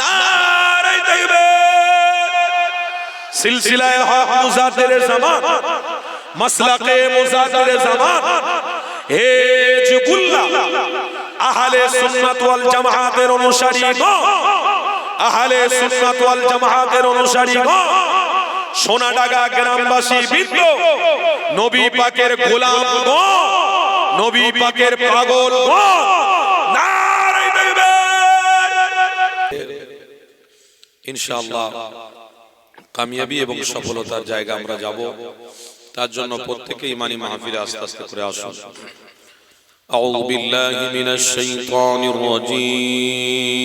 নারে তাকবীর। সিলসিলায়ে হক মুজাদ্দিদে জামান, মাসলাকে মুজাদ্দিদে জামান, হিজবুল্লাহ আহলে সুন্নাত ওয়াল জামাআতের অনুসারীগণ, আহলে সুন্নাত ওয়াল জামাআতের অনুসারীগণ, সোনাডাঙ্গা গ্রামবাসী বৃন্দ, নবী পাকের গোলামগণ, নবী পাকের পাগলগণ, নারে তাকবীর। ইনশাআল্লাহ কামিয়াবি এবং সফলতার জায়গা আমরা যাব। তার জন্য প্রত্যেককে ইমানি মাহফিলে আস্তে আস্তে করে আসুন। আউযু বিল্লাহি মিনাশ শাইতানির রাজীম।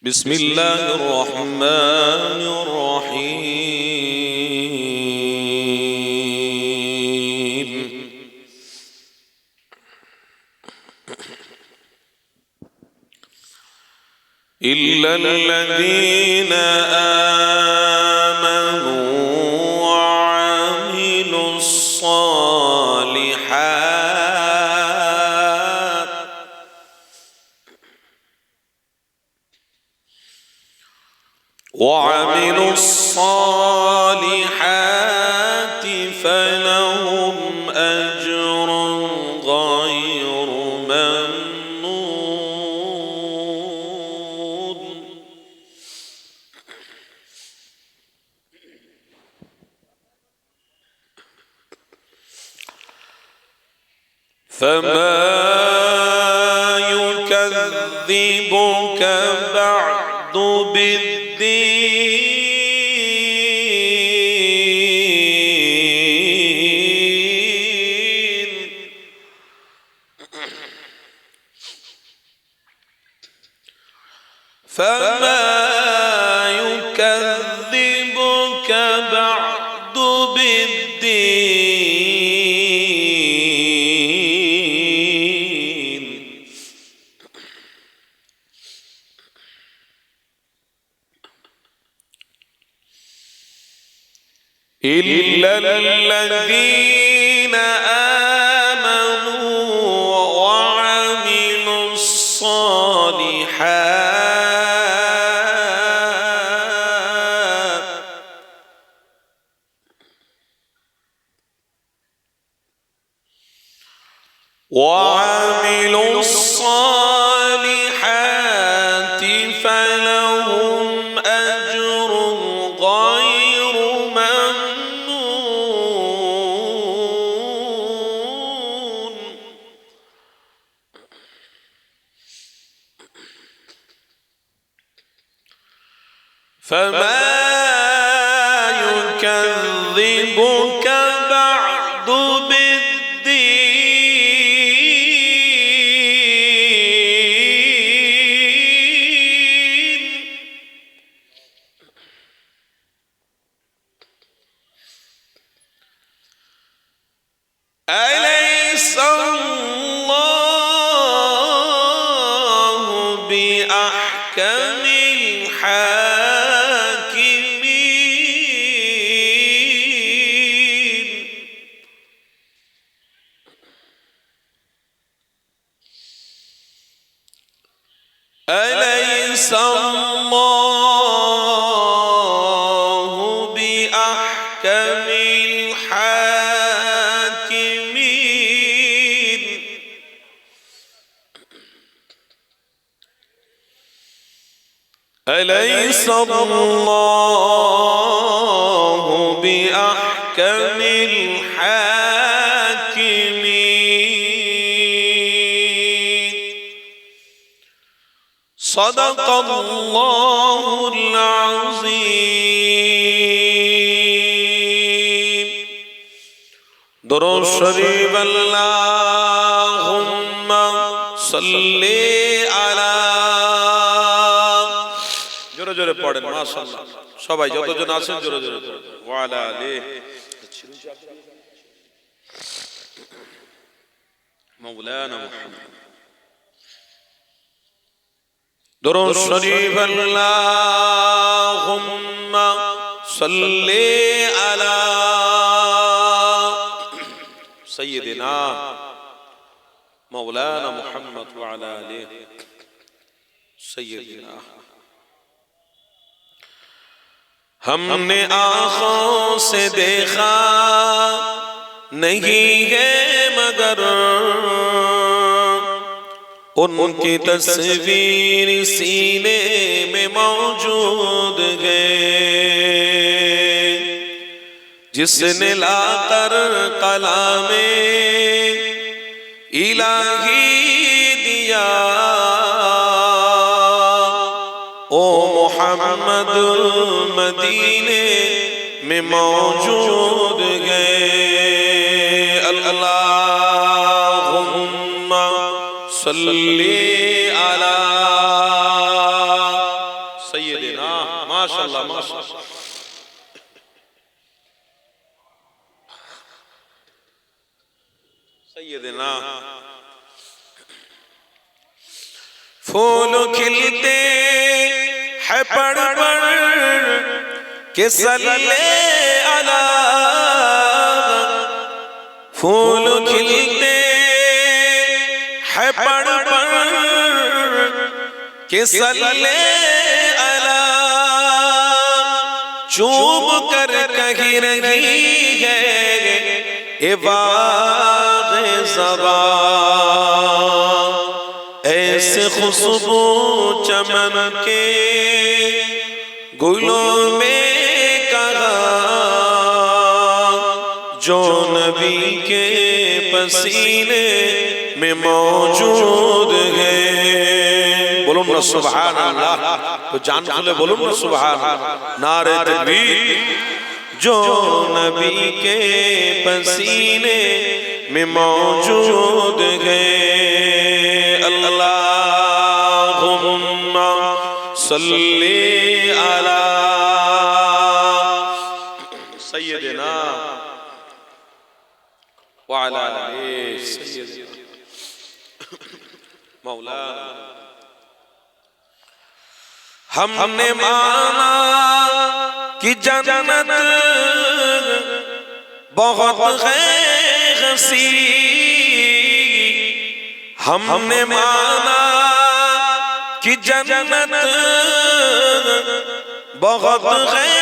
বিসমিল্লাহির রহমানির রহিম। ইল্লাল্লাযীনা আমানু ওয়া আমিলুস সালিহাত وعملوا الصالحات فلهم أجر غير ممنون. فما يكذبك بعد بالدين فما يكذبك بعد بالدين إلا الذين آمنوا وعملوا الصالحات فلهم أجر غير ممنون. فما يكذبك بعد بالدين أليس الله بأحكم الحاكمين. أليس الله بأحكم الحاكمين. أليس الله بأحكم الحاكمين. صدق الله العظيم. درود شريف اللهم صل على জোরে জোরে পড়েন মাশাআল্লাহ সবাই যতজন আছেন জোরে জোরে পড়েন ওয়া আলা আলিহি মাওলানা মুহাম্মদ درود شريف اللهم صل على سيدنا مولانا محمد وعلى آله سیدنا. ہم نے آنکھوں سے دیکھا نہیں ہے مگر ان کی تصویر سینے میں موجود ہے. جس نے لا کر کلام الہی دیا او محمد مدینے میں موجود گئے. اللہم صلی علی سیدنا. ماشاءاللہ ماشاءاللہ. سیدنا. پھول کھلتے ہیں پڑ پڑ کہ صلی علی. پھول کھلتے ہیں پڑ پڑ کہ صلی علی. چوم کر کہہ رہی ہے اے باغ زبان ایسے خوشبو چمن کے گلوں میں کہاں جو نبی کے پسینے میں موجود ہے. بولو نا سبحان اللہ. تو جان کھلے بولو نا سبحان اللہ. نعرہ تکبیر. جو نبی کے پسینے میں موجود ہے. اللہم صلی علی سیدنا وعلی آلہ سیدنا مولانا. ہم نے مانا کہ جنت بہت ہے حسین. ہم نے مانا کہ جنت بہت ہے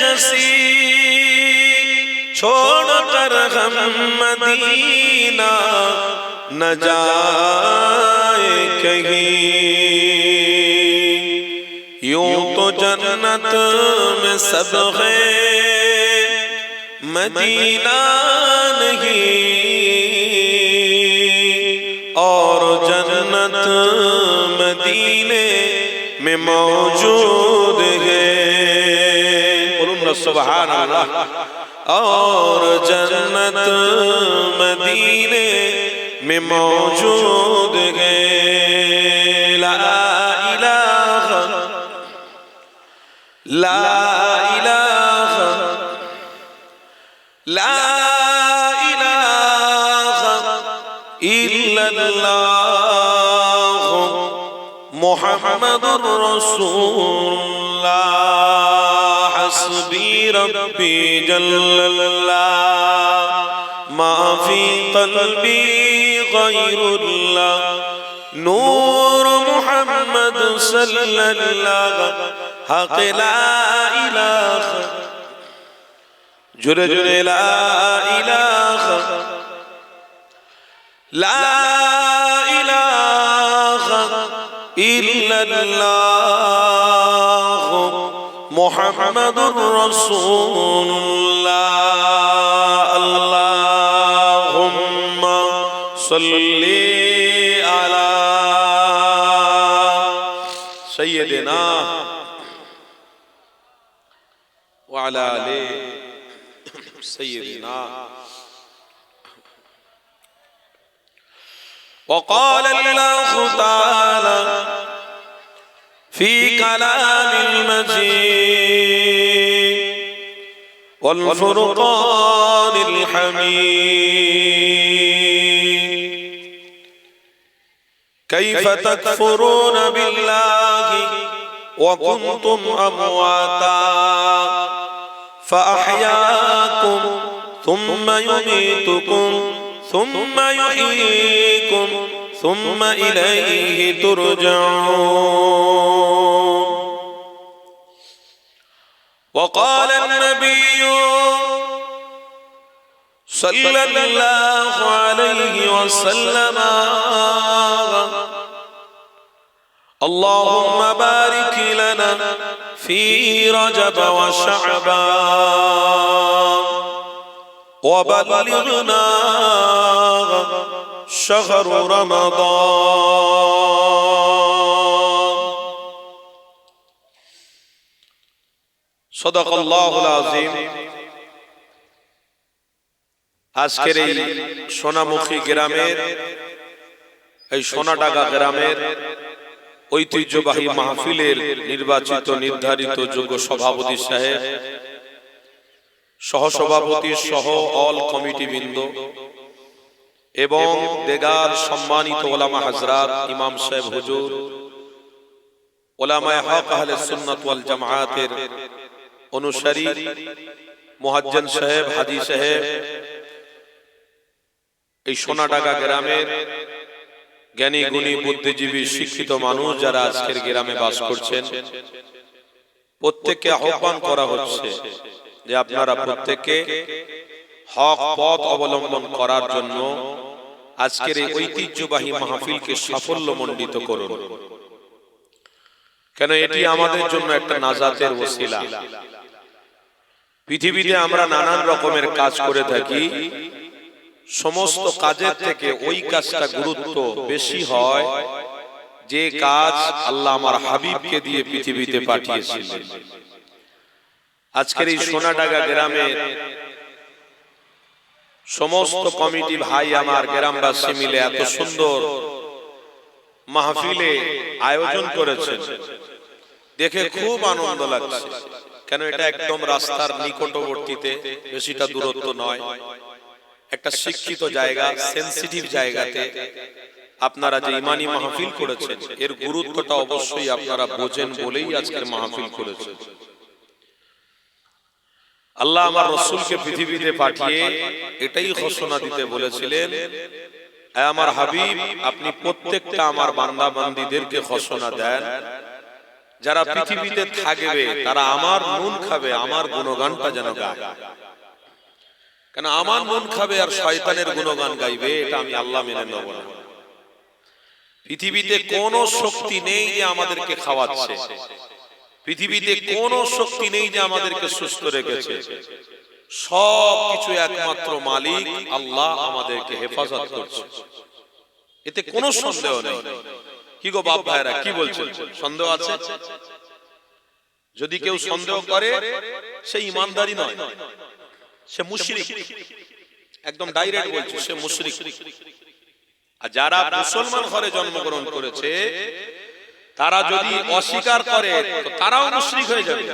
حسین. چھوڑ کر ہم مدینہ نہ جائے کہیں. یوں تو جنت میں سب ہے مدینہ نہیں اور جنت مدینے میں موجود ہے. قولنا سبحان اللہ. اور جنت مدینے میں موجود ہے. لا الہ لا الہ لا الہ الا اللہ محمد رسول اللہ. حسبی ربی جل اللہ ما فی قلبی غیر اللہ. نور محمد صلی اللہ حق لا الہ جرے جرے لا الہ لا الہ الا اللہ محمد رسول اللہ. اللہم صلی علی سیدنا وعلى آله سيدنا. وقال الله تعالى في كلام المجيد والفرقان الحميد كيف تكفرون بالله وكنتم أمواتا فأحياكم ثم يميتكم ثم يحييكم ثم إليه ترجعون وقال النبي صلى الله عليه وسلم اللهم بارك لنا في رجب وشعبان وبلغنا شهر رمضان صدق الله العظيم আজকের এই সোনামুখী গ্রামের এই সোনাডাঙ্গা গ্রামের ঐতিহ্যবাহী মাহফিলের নির্বাচিত নির্ধারিত যোগ্য সভাপতি সাহেব, সহসভাপতি সহ অল কমিটি বৃন্দ এবং দেগার সম্মানিত ওলামা হযরত, ইমাম সাহেব হুজুর, ওলামায়ে হক আহলে সুন্নাত ওয়াল জামায়াতের অনুসারী, মুহাজ্জিন সাহেব, হাজী সাহেব, এই সোনাডাঙ্গা গ্রামের জ্ঞানী গুণী বুদ্ধিজীবী শিক্ষিত মানুষ যারা আজকের গ্রামে বাস করছেন, প্রত্যেককে আহ্বান করা হচ্ছে যে আপনারা প্রত্যেকে হক পথ অবলম্বন করার জন্য আজকের এই ঐতিহ্যবাহী মাহফিলকে সাফল্যমণ্ডিত করুন। কেন এটি আমাদের জন্য একটা নাজাতের ওসিলা। পৃথিবীতে আমরা নানান রকমের কাজ করে থাকি, সমস্ত কাজের থেকে ওই কাজটা গুরুত্ব বেশি হয় যে কাজ আল্লাহ আমার হাবিবকে দিয়ে পৃথিবীতে পাঠিয়েছিলেন। আজকের এই সোনাডাঙ্গা গ্রামে সমস্ত কমিটি ভাই আমার, গ্রামবাসী মিলে এত সুন্দর মাহফিলে আয়োজন করেছেন, দেখে খুব আনন্দ লাগছে। কেন এটা একদম রাস্তার নিকটবর্তীতে, বেশিটা দূরত্ব নয়, একটা শিক্ষিত জায়গা, সেনসিটিভ জায়গাতে আপনারা যে ইমানি মাহফিল করেছেন এর গুরুত্বটা অবশ্যই আপনারা বোঝেন বলেই আজকের মাহফিল করেছেন। আল্লাহ আমার রাসূলকে পৃথিবীতে পাঠিয়ে এটাই ঘোষণা দিতে বলেছিলেন, হে আমার হাবিব, আপনি প্রত্যেকটা আমার বান্দা বান্দীদেরকে ঘোষণা দেন যারা পৃথিবীতে থাকবে তারা আমার নুন খাবে, আমার গুণগানটা যেন গায়। কেন আমার নুন খাবে আর শয়তানের গুণগান গাইবে, এটা আমি আল্লাহ মেনে নেব না। পৃথিবীতে কোনো শক্তি নেই যে আমাদেরকে খাওয়াচ্ছে, পৃথিবীতে কোনো শক্তি নেই যে আমাদেরকে সুস্থ রেখেছে, সব কিছু একমাত্র মালিক আল্লাহ আমাদেরকে হেফাজত করছে, এতে কোনো সন্দেহ নেই। কি গো বাপ ভাইরা, কি বলছেন? সন্দেহ আছে? যদি কেউ সন্দেহ করে সে ইমানদারি নয়, সে মুশরিক। একদম ডাইরেক্ট বলছে, সে মুশরিক। আর যারা মুসলমান ঘরে জন্মগ্রহণ করেছে তারা যদি অস্বীকার করে তো তারাও মুশরিক হয়ে যাবে।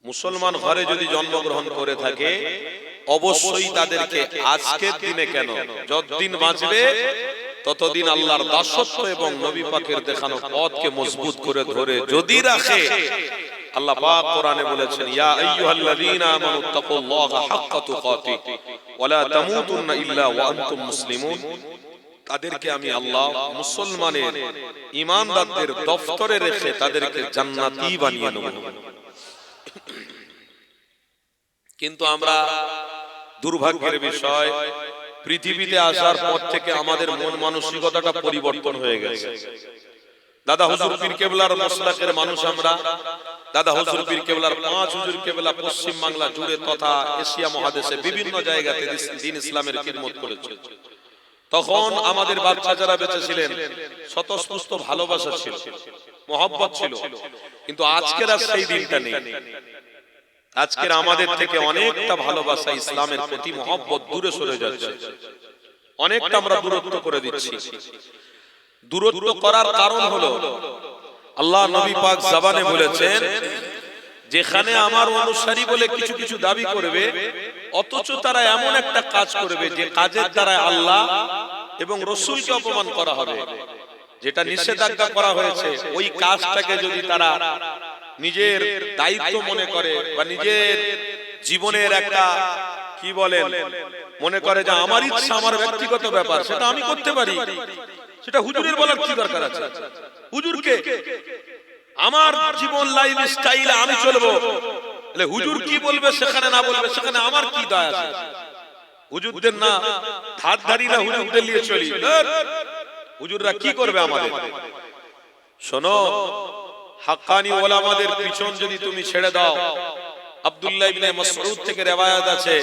মুসলমান ঘরে যদি জন্মগ্রহণ করে থাকে অবশ্যই তাদেরকে আজকের দিনে কেন, যতদিন বাঁচবে ততদিন আল্লাহর দাসত্ব এবং নবী পাকের দেখানো পথকে মজবুত করে ধরে যদি রাখে, আল্লাহ পাক কোরআনে বলেছেন, ইয়া আইয়ুহাল্লাযীনা আমানু তাকুল্লাহা হাক্কা তুকাতিহ ওয়া লা তামুতুন্না ইল্লা ওয়া আনতুম মুসলিমুন। তাদেরকে আমি আল্লাহ মুসলমানের ঈমানদারদের দফতরে রেখে তাদেরকে জান্নাতি বানিয়ে নেব। কিন্তু আমরা দুর্ভাগ্যের বিষয়, পৃথিবীতে আসার পর থেকে আমাদের মন মানসিকতাটা পরিবর্তন হয়ে গেছে। দাদা হুজুর পীর কেবলার মাসলাকের মানুষ আমরা। দাদা হুজুর পীর কেবলার 5 হুজুর কেবলা পশ্চিম বাংলা জুড়ে তথা এশিয়া মহাদেশে বিভিন্ন জায়গাতে দ্বীন ইসলামের খিদমত করেছে। তখন আমাদের বাচ্চা যারা বেঁচে ছিলেন স্বতঃস্ফূর্ত ভালোবাসা ছিল, মহব্বত ছিল, কিন্তু আজকের আর সেই দিনটা নেই। আজকের আমাদের থেকে অনেকটা ভালোবাসা, ইসলামের প্রতি মহব্বত দূরে সরে যাচ্ছে, অনেকটা আমরা দূরত্ব করে দিচ্ছি। দূরত্ব করার কারণ হলো আল্লাহ নবী পাক জবানে বলেছেন, যেখানে আমার অনুসারী বলে কিছু কিছু দাবি করবে অথচ তারা এমন একটা কাজ করবে যে কাজের দ্বারা আল্লাহ এবং রাসূলকে অপমান করা হবে, যেটা নিষেধাজ্ঞা করা হয়েছে, ওই কাজটাকে যদি তারা নিজের দায়িত্ব মনে করে বা নিজের জীবনের একটা কি বলেন মনে করে যে আমার ইচ্ছা আমার ব্যক্তিগত ব্যাপার, সেটা আমি করতে পারি, সেটা হুজুরের বলার কি দরকার আছে? হুজুরকে আমার জীবন লাইফ স্টাইলে আমি চলবো, তাহলে হুজুর কি বলবে সেখানে না বলবে সেখানে আমার কি দায় আছে? হুজুরদের না ধার ধারি না হুজুরদের নিয়ে চলি, হুজুররা কি করবে আমাদের? শোনো, হাক্কানি ওলামাদের পিছন যদি তুমি ছেড়ে দাও, আব্দুল্লাহ ইবনে মাসউদ থেকে রওয়ায়াত আছে,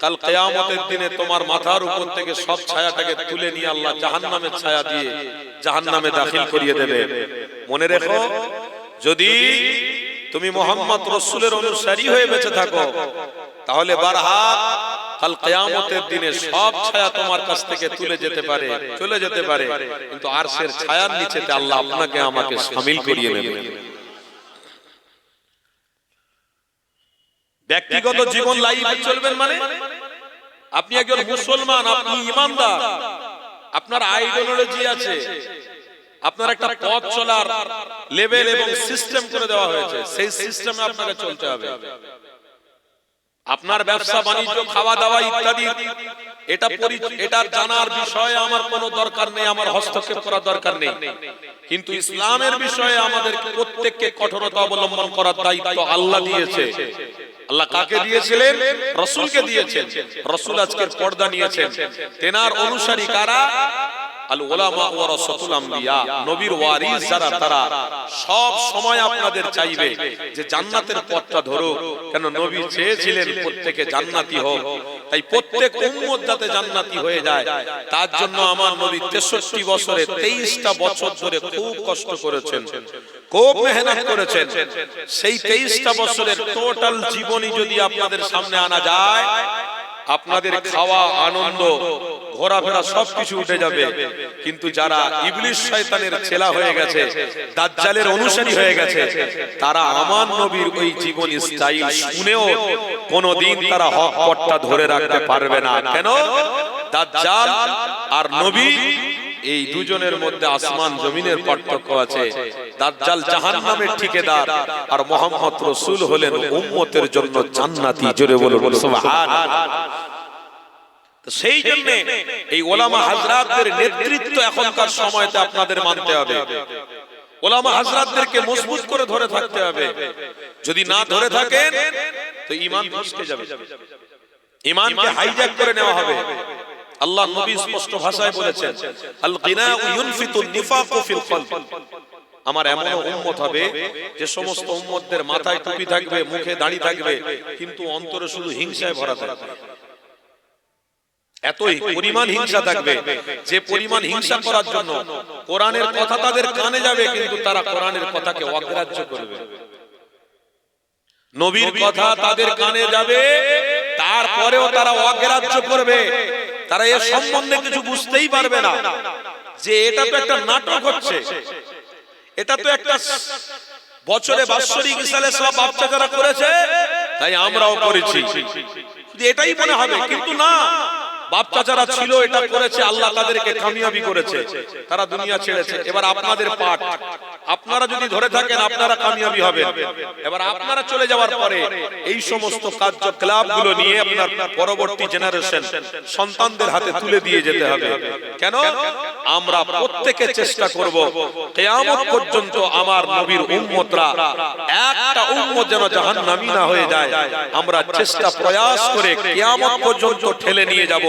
কাল কিয়ামতের দিনে তোমার মাথার উপর থেকে সব ছায়াটাকে তুলে নিয়ে আল্লাহ জাহান্নামের ছায়া দিয়ে জাহান্নামে দাখিল করিয়ে দেবে। মনে রেখো, যদি তুমি মুহাম্মদ রাসূলের অনুসারী হয়ে বেঁচে থাকো, তাহলে বারহাক কাল কিয়ামতের দিনে সব ছায়া তোমার কাছ থেকে তুলে যেতে পারে, চলে যেতে পারে, কিন্তু আরশের ছায়ার নিচেতে আল্লাহ আপনাকে আমাকে শামিল করিয়ে নেবে। ব্যক্তিগত জীবন লাইফ চলবেন মানে আপনি একজন মুসলমান, আপনি ঈমানদার, আপনার আইডিওলজি আছে, আপনার একটা পথ চলার লেভেল এবং সিস্টেম করে দেওয়া হয়েছে, সেই সিস্টেমে আপনাকে চলতে হবে। আপনার ব্যবসা বাণিজ্য খাওয়া দাওয়া ইত্যাদি এটার জানার বিষয়ে আমার কোনো দরকার নেই, আমার হস্তক্ষেপ করার দরকার নেই, কিন্তু ইসলামের বিষয়ে আমাদের প্রত্যেককে কঠোরতা অবলম্বন করার দায়িত্ব আল্লাহ দিয়েছে। আল্লাহ কাকে দিয়েছিলেন? রাসূলকে দিয়েছেন। রাসূল আজকের পর্দা নিয়েছেন, তেনার অনুসারী কারা? আল উলামা ওয়ারাসাতুল আম্বিয়া, নবীর ওয়ারিস যারা, তারা সব সময় আপনাদের চাইবে যে জান্নাতের পথটা ধরো। কেন? নবী চেয়েছিলেন প্রত্যেকে জান্নাতি হোক, তাই প্রত্যেক উম্মত যাতে জান্নাতি হয়ে যায়, তার জন্য আমার নবী 63 বছরে 23টা বছর ধরে খুব কষ্ট করেছেন, খুব মেহনত করেছেন। সেই 23টা বছরের টোটাল জীবনী যদি আপনাদের সামনে আনা যায়, আপনাদের খাওয়া, আনন্দ, ঘোরাফেরা সবকিছু উঠে যাবে। কিন্তু যারা ইবলিস শয়তানের ছেলা হয়ে গেছে, দাজ্জালের অনুসারী হয়ে গেছে, তারা আমার নবীর ওই জীবনী স্টাইল শুনেও কোনোদিন তারা হক পথটা ধরে রাখতে পারবে না। কেন? দাজ্জাল আর নবী, এই দুজনের মধ্যে আসমান জমিনের পার্থক্য আছে। দাজ্জাল জাহান্নামের ঠিকাদার, আর মুহাম্মদ রাসূল হলেন উম্মতের জন্য জান্নাতি। জোরে বলুন সুবহানাল্লাহ। সেই জন্য এই ওলামা হাজরাতদের নেতৃত্ব এখনকার সময়তে আপনাদের মানতে হবে। ওলামা হাজরাতদেরকে মজবুত করে ধরে থাকতে হবে। যদি না ধরে থাকেন তো ঈমান ফসকে যাবে, ঈমানকে হাইজ্যাক করে নেওয়া হবে। আল্লাহ নবী স্পষ্ট ভাষায় বলেছেন, আল গিনাউ ইউনফিতুন নিফাকু ফিল কলব। আমার এমন উম্মত হবে যে সমস্ত উম্মতদের মাথায় টুপি থাকবে, মুখে দাড়ি থাকবে, কিন্তু অন্তরে শুধু হিংসায় ভরা থাকবে। এতই পরিমাণ হিংসা থাকবে যে পরিমাণ হিংসা করার জন্য কোরআনের কথা তাদের কানে যাবে, কিন্তু তারা কোরআনের কথাকে অগ্রাহ্য করবে। নবীর কথা তাদের কানে যাবে, তারপরেও তারা অগ্রাহ্য করবে। তারা এর সম্বন্ধে কিছু বুঝতেই পারবে না যে এটা তো একটা নাটক হচ্ছে, এটা তো একটা বছরে বাৎসরিক ইসালে সব বাচ্চা যারা করেছে তাই আমরাও করেছি, এটাই মনে হবে। কিন্তু না, বাচ্চা যারা ছিল এটা করেছে, আল্লাহ তাদেরকে কামিয়াবি করেছে, তারা দুনিয়া ছেড়েছে। এবার আপনাদের পাঠ, আপনারা যদি ধরে থাকেন আপনারা কামিয়াবি হবেন। এবার আপনারা চলে যাওয়ার পরে এই সমস্ত কার্যকলাপগুলো নিয়ে আপনার পরবর্তী জেনারেশন সন্তানদের হাতে তুলে দিয়ে যেতে হবে। কেন? আমরা প্রত্যেকে চেষ্টা করব কিয়ামত পর্যন্ত আমার নবীর উম্মতরা একটা উম্মত যেন জাহান্নামী না হয়ে যায়। আমরা চেষ্টা প্রয়াস করে কিয়ামত পর্যন্ত ঠেলে নিয়ে যাব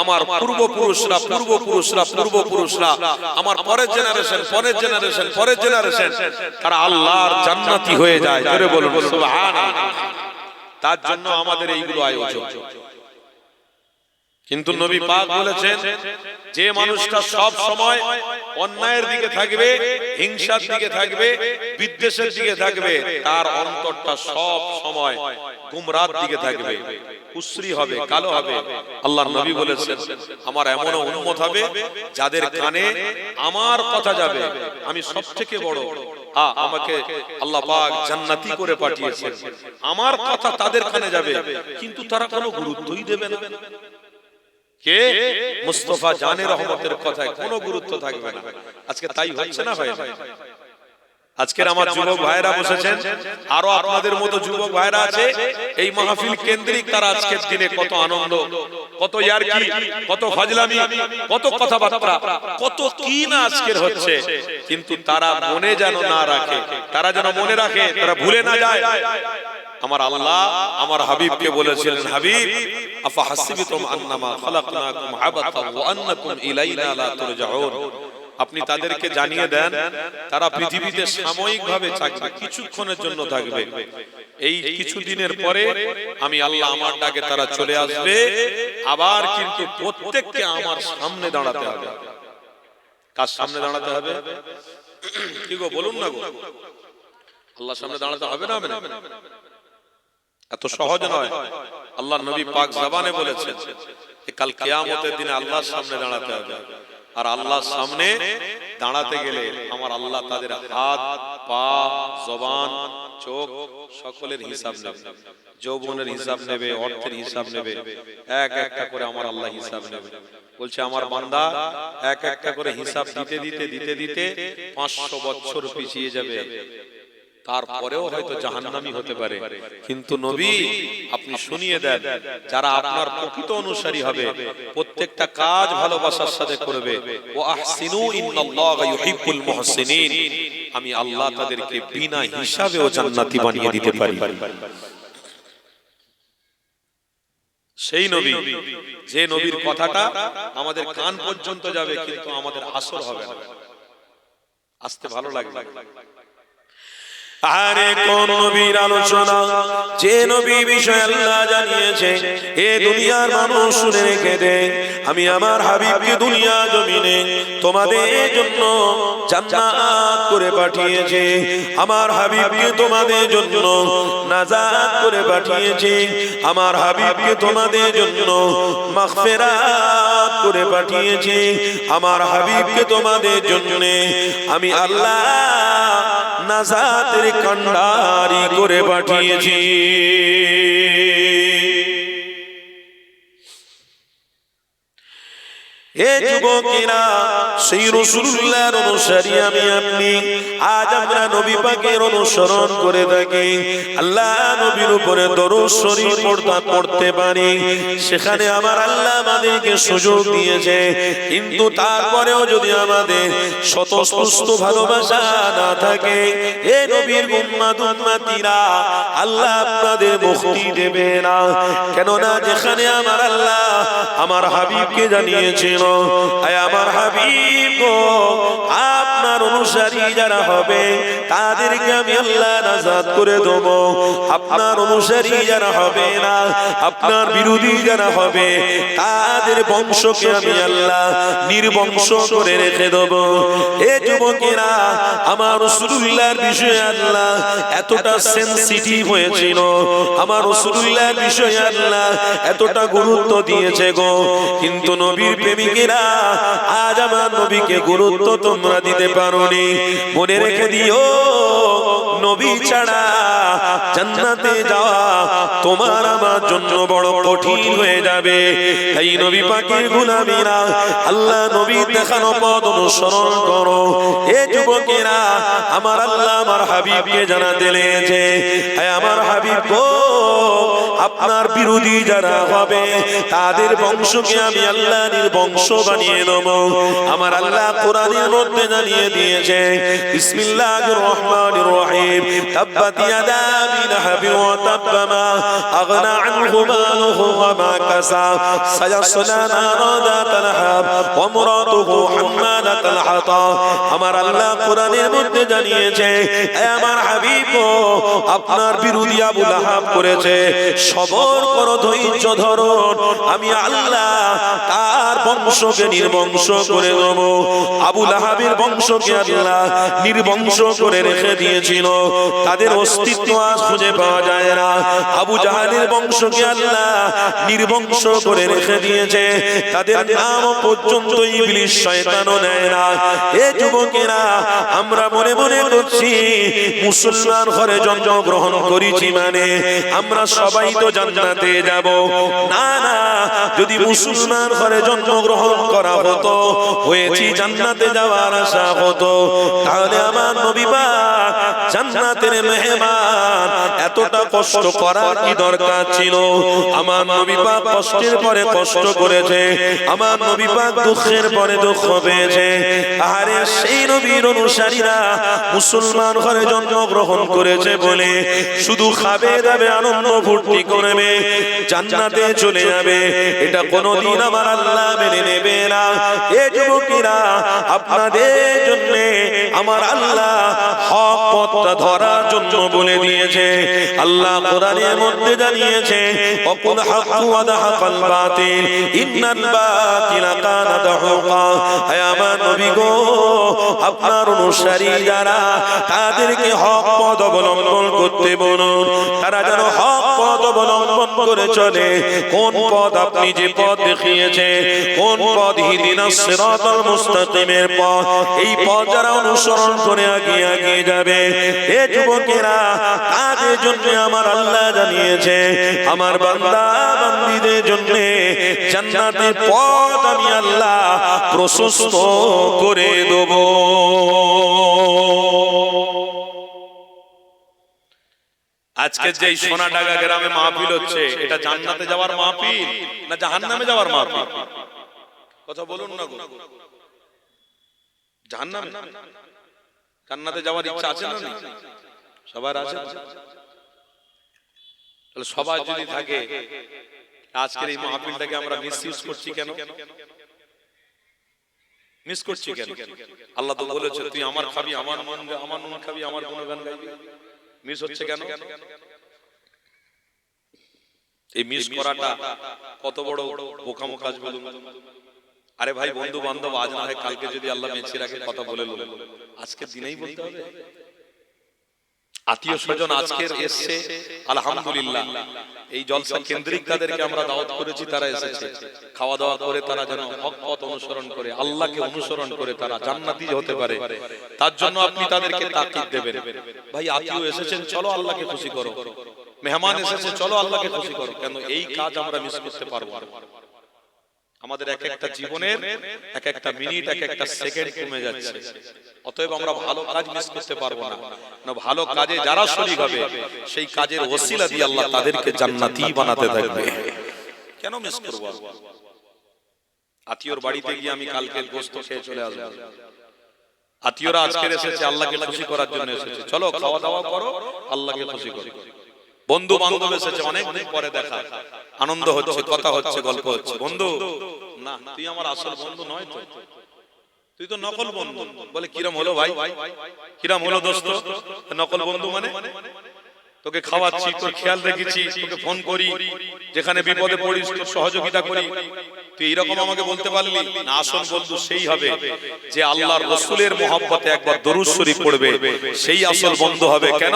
আমার পূর্বপুরুষরা, আমার পরের জেনারেশন, পরের জেনারেশন, তারা আল্লাহর জান্নাতি হয়ে যায়। জোরে বলুন সুবহানাল্লাহ। তার জন্য আমাদের এইগুলো আয়োজন। কিন্তু নবী পাক বলেছেন, যে মানুষটা সব সময় অন্যায়ের দিকে থাকবে, হিংসার দিকে থাকবে, বিদ্বেষের দিকে থাকবে, তার অন্তরটা সব সময় গুমরাহর দিকে থাকবে, কুশ্রী হবে, কালো হবে। আল্লাহর নবী বলেছেন, আমার এমন উম্মত হবে যাদের কানে আমার কথা যাবে, আমি সবথেকে বড়, আমাকে আল্লাহ পাক জান্নাতি করে পাঠিয়েছেন, আমার কথা তাদের কানে যাবে, কিন্তু তারা কোনো গুরুত্বই দেবে না। কে? মুস্তাফা জানে রহমতের কথায় কোনো গুরুত্ব থাকবে না। আজকে তাই হচ্ছে না হয়? আজকের আমার যুবক ভাইরা বসেছেন, আরো আপনাদের মতো যুবক ভাইরা আছে এই মাহফিল কেন্দ্রিক, তারা আজকের দিনে কত আনন্দ, কত ইয়ারকি, কত ফাজলামি, কত কথাবার্তা, কত কি না আজকের হচ্ছে, কিন্তু তারা মনে যেন না রাখে, তারা যেন মনে রাখে, তারা ভুলে না যায়। আমার আল্লাহ আমার হাবিবকে বলেছিলেন, হাবিব আফা হাসিবতুম আন্নামা খালাকনাকুম আবাতান ওয়া আন্নাকুম ইলাইনা লা তুরজাউন, আপনি তাদেরকে জানিয়ে দেন তারা পৃথিবীতে সাময়িকভাবে থাকবে, কিছুক্ষণের জন্য থাকবে, এই কিছুদিনের পরে আমি আল্লাহ আমার ডাকে তারা চলে আসবে, আবার কিন্তু প্রত্যেককে আমার সামনে দাঁড়াতে হবে। কার সামনে দাঁড়াতে হবে? কি গো বলুন না গো, আল্লাহর সামনে দাঁড়াতে হবে না? হবে না? এত সহজ নয়। আল্লাহর নবী পাক জবানে বলেছেন কাল কিয়ামতের দিনে আল্লাহর সামনে দাঁড়াতে হবে, আর আল্লাহর সামনে দাঁড়াতে গেলে আমার আল্লাহ তাদের হাত, পা, জবান, চোখ সকলের হিসাব নেবে, যৌবনের হিসাব নেবে, অর্থের হিসাব নেবে, এক একটা করে আমার আল্লাহ হিসাব নেবে। বলছে আমার বান্দা এক একটা করে হিসাব দিতে দিতে দিতে দিতে 500 বছর পিছিয়ে যাবে, তারপরেও হয়তো জাহান্নামী হতে পারে। কিন্তু নবী আপনি শুনিয়ে দেন, যারা আপনার প্রকৃত অনুসারী হবে প্রত্যেকটা কাজ ভালোবাসার সাথে করবে, ওয়া আহসিনু ইন্নাল্লাহা ইউহিব্বুল মুহসিনিন, আমি আল্লাহ তাদেরকে বিনা হিসাবেও জান্নাতি বানিয়ে দিতে পারি। সেই নবী, যে নবীর কথাটা আমাদের কান পর্যন্ত যাবে কিন্তু আমাদের আসর হবে না। আসতে ভালো লাগবে। আরে কোন নবীর আলোচনা, যে নবী বিষয় আল্লাহ জানিয়েছে, এ দুনিয়ার মানুষ শুনে রেখে দে, আমি আমার হাবিবকে দুনিয়া জমিনে তোমাদের জন্য জান্নাত করে পাঠিয়েছে, আমার হাবিবকে তোমাদের জন্য নাজাত করে পাঠিয়েছে, আমার হাবিবকে তোমাদের জন্য মাগফিরাত করে পাঠিয়েছে, আমার হাবিবকে তোমাদের জন্য আমি আল্লাহ নাজাতের কান্ডারি করে পাঠিয়েছি। এ যুবকেরা, সেই রাসূলুল্লাহর অনুসারী আমি আপনি, আজ আমরা নবী পাকের অনুসরণ করে থাকি, আল্লাহ নবীর উপরে দরুদ শরীফ পড়তে পারি, সেখানে আমার আল্লাহ আমাদেরকে সুযোগ দিয়েছে, কিন্তু তারপরেও যদি আমাদের স্বতঃস্ফূর্ত ভালোবাসা না থাকে, এ নবীর উম্মত উম্মতিরা, আল্লাহ আপনাদের মুক্তি দেবে না। কেননা যেখানে আমার আল্লাহ আমার হাবিবকে জানিয়েছিল, আয় আমার হাবিব গো, আপনার অনুসারী যারা হবে তাদেরকে আমি আল্লাহ নাজাত করে দেব, আপনার অনুসারী যারা হবে না, আপনার বিরোধী যারা হবে তাদের বংশকে আমি আল্লাহ নির্বংশ করে রেখে দেব। এ যুবকেরা, আমার রাসূলুল্লাহর বিষয়ে আল্লাহ এতটা সেনসিটিভ হয়েছিল, আমার রাসূলুল্লাহর বিষয়ে আল্লাহ এতটা গুরুত্ব দিয়েছে গো, কিন্তু নবীর প্রেমিকেরা আজ আমার নবীকে গুরুত্ব তোমরা দিতে পারোনি। মনে রেখে দিও, নবী ছাড়া জান্নাতে যাওয়া তোমার আমার জন্য বড় কঠিন হয়ে যাবে। এই নবী পাকের গোলামীরা আল্লাহ নবীর দেখানো পথ অনুসরণ করো। এ যুবকেরা, আমার আল্লাহ আমার হাবিবকে জানাতে লেগেছে, আমার হাবিব গো, আপনার বিরোধী যারা হবে তাদের বংশকে আমি আল্লাহ নির্বংশ বানিয়ে দেব। আমার আল্লাহ কোরআনের মধ্যে জানিয়ে দিয়েছে, বিসমিল্লাহির রহমানির রহিম, তাব্বাত ইয়াদা আবি লাহাব ওয়া তাব্বা মা আগনা আনহু মালুহু ওয়া মা কাসাব সায়াসলা নারা যাতাল লাহাব ওয়া ইমরাতুহু হাম্মালাতাল হাতাব। আমার আল্লাহ কোরআনের মধ্যে জানিয়েছে, আমার হাবিব আপনার বিরোধী আবু লাহাব করেছে, সবর করো, ধৈর্য ধরো, আমি আল্লাহ তার বংশকে নির্বংশ করে দেব। আবু লাহাবের বংশকে আল্লাহ নির্বংশ করে রেখে দিয়েছিল, তাদের অস্তিত্ব আজ খুঁজে পাওয়া যায় না। আবু জাহালের বংশকে আল্লাহ নির্বংশ করে রেখে দিয়েছে, তাদের নাম পর্যন্ত ইবলিস শয়তানও নেয় না। এ যুবকেরা, আমরা মনে মনে করছি মুসলমান ঘরে জন্মগ্রহণ করেছি মানে আমরা সবাই তো জান্নাতে যাব। না না, যদি মুসলমান ঘরে জন্মগ্রহণ করা হতো, হয়েছি জান্নাতে যাওয়ার আশা হতো, তাহলে আমার নবী পাক জান্নাতের মেহমান এতটা কষ্ট করার কি দরকার ছিল? আমার নবী পাক কষ্টের পরে কষ্ট করেছে, আমার নবী পাক দুঃখের পরে দুঃখ পেয়েছে। আরে সেই নবীর অনুসারীরা মুসলমান ঘরে জন্মগ্রহণ করেছে বলে শুধু খাবে দাবে আনন্দ ফুর্তি করবে, জান্নাতে চলে যাবে, এটা কোনোদিন আমার আল্লাহ মেনে নেবে না। এ যুবকেরা, আপনাদের জন্য আমার আল্লাহ হক পথটা ধরার জন্য বলে দিয়েছে। আল্লাহ কোরআনের মধ্যে জানিয়েছে, ওয়াকুল হাক্কু ওয়া যাহাকাল বাতিল ইন্নাল বাতিলা কানা যাহুকা। হে আমার নবী গো, আপনার অনুসারী যারা, তাদেরকে হক পথ অবলম্বন করতে বলুন, তারা যেন হক পথ অবলম্বন করে চলে। কোন পথ? আপনি যে পথ দেখিয়েছে, কোন পথ? ইহদিনাস সিরাতাল মুস্তাকিমের পথ। এই পথ যারা অনুসরণ করে এগিয়ে এগিয়ে যাবে, এ যুবকেরা, তাদের জন্য আমার আল্লাহ জানিয়েছে, আমার বান্দা বান্দীদের জন্য জান্নাতের পথ আমি আল্লাহ প্রশস্ত করে দেব। আজকে যে সোনাডাঙ্গা গ্রামে মাহফিল হচ্ছে, এটা জান্নাতে যাওয়ার মাহফিল না জাহান্নামে যাওয়ার মাহফিল? কথা বলুন না গো। জাহান্নামে? জান্নাতে যাওয়ার ইচ্ছা আছে না? সবার আছে। তাহলে সবাই যদি থাকে, আজকের এই মাহফিলটাকে আমরা মিসইউজ করছি কেন? মিস করছি কেন? আল্লাহ তো বলেছে, তুই আমার খাবি, আমার নুন খাবি, আমার গুণগান গাইবি। মিস হচ্ছে কেন? এই মিস করাটা কত বড় বোকামো কাজ বলুন। আরে ভাই, বন্ধু বান্ধব আজ না হয় কালকে যদি আল্লাহ বেঁচে রাখে কথা বলে বলে, আজকে দিনেই বলতে হবে। আত্মীয় স্বজন আজকের এসছে, আলহামদুলিল্লাহ। এই জলসা কেন্দ্রিক তাদেরকে আমরা দাওয়াত করেছি, তারা এসেছে। খাওয়া দাওয়া করে তারা যেন হক পথ অনুসরণ করে, আল্লাহকে অনুসরণ করে তারা জান্নাতি হতে পারে, তার জন্য আপনি তাদেরকে তাকিদ দেবেন। ভাই, আত্মীয় এসেছেন, চলো আল্লাহকে খুশি করো। মেহমান এসেছে, চলো আল্লাহকে খুশি করো। কেন এই কাজ আমরা মিস করতে পারবো না? আমাদের এক একটা জীবনের এক একটা মিনিট, এক একটা সেকেন্ড কমে যাচ্ছে। অতএব আমরা ভালো কাজ মিস করতে পারবো না। না, ভালো কাজে যারা শরীক হবে, সেই কাজের ওসিলা দিয়ে আল্লাহ তাদেরকে জান্নাতি বানাতে থাকবে। কেন মিস করব? আত্মীয়র বাড়িতে গিয়ে আমি কালকে গোশত খেয়ে চলে আসবো। আত্মীয়রা আজকে এসেছে, আল্লাহকে খুশি করার জন্য এসেছে, চলো খাওয়া দাওয়া করো, আল্লাহকে খুশি করো। বন্ধু বান্ধব এসেছে, অনেকদিন পরে দেখা, আনন্দ হচ্ছে, কথা হচ্ছে, গল্প হচ্ছে। বন্ধু, না তুই আমার আসল বন্ধু নয় তো, তুই তো নকল বন্ধু। বলে কিরম হলো ভাই? কিরম হলো দোস্ত? নকল বন্ধু মানে তোকে খাওয়াচ্ছি, তোর খেয়াল রেখেছি, তোকে ফোন করি, যেখানে বিপদে পড়িস তোর সহযোগিতা করি, তুই এরকম আমাকে বলতে পারলি না? আসল বন্ধু সেই হবে যে আল্লাহর রাসূলের মহব্বতে একবার দরুদ শরীফ পড়বে, সেই আসল বন্ধু হবে। কেন?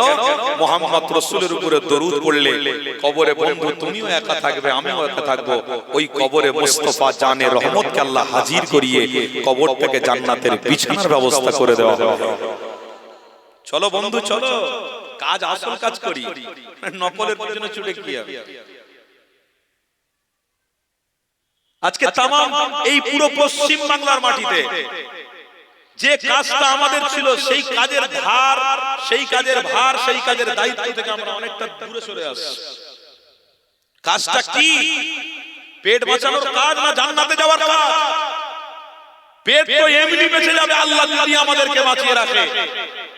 মুহাম্মদ রাসূলের উপরে দরুদ পড়লে কবরে বন্ধু তুমিও একা থাকবে, আমিও একা থাকবো। ওই কবরে মুস্তাফা জানে রহমতকে আল্লাহ হাজির করিয়ে কবরটাকে জান্নাতের বিছানার ব্যবস্থা করে দেওয়া হবে। চলো বন্ধু, চলো কাজ, আসল কাজ করি, নকলের পিছনে ছুটে কি হবে? আজকে তামাম এই পুরো পশ্চিম বাংলার মাটিতে যে কাজটা আমাদের ছিল, সেই কাজের ভার, সেই কাজের দায়িত্ব থেকে আমরা অনেকটা দূরে সরে আসছি। কাজটা কি? পেট বাঁচানোর কাজ না জান্নাতে যাওয়ার কাজ? পেট তো এমনি বেঁচে যাবে আল্লাহ যদি আমাদেরকে বাঁচিয়ে রাখে।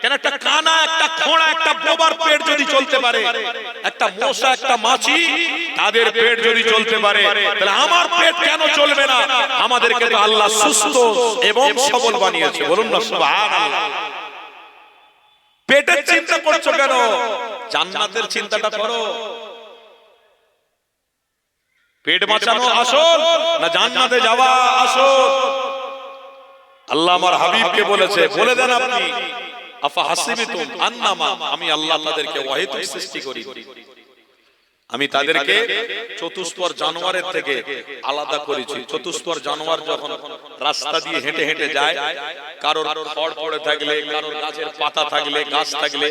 কেন? একটা কানা, একটা খোঁড়া, একটা বোবার পেট যদি চলতে পারে, একটা মশা, একটা মাছি, তাদের পেট যদি চলতে পারে, তাহলে আমার পেট কেন চলবে না? আমাদেরকে তো আল্লাহ সুস্থ এবং সবল বানিয়েছে। বলুন না সুবহানাল্লাহ। পেটের চিন্তা করছো কেন? জান্নাতের চিন্তাটা করো। পেট বাঁচানো আসল না জান্নাতে যাওয়া আসল? আল্লাহ আমার হাবিবকে বলেছে, বলে দেন আপনি, আফা হাসিবিতুম আন্নামা, আমি আল্লাহ আপনাদেরকে ওয়াহিদ সৃষ্টি করি, আমি তাদেরকে চতুষ্পদ জানোয়ারের থেকে আলাদা করেছি। চতুষ্পদ জানোয়ার যখন রাস্তা দিয়ে হেঁটে হেঁটে যায়, কারোর খড় পড়ে থাকলে, কারোর গাছের পাতা থাকলে, গাছ থাকলে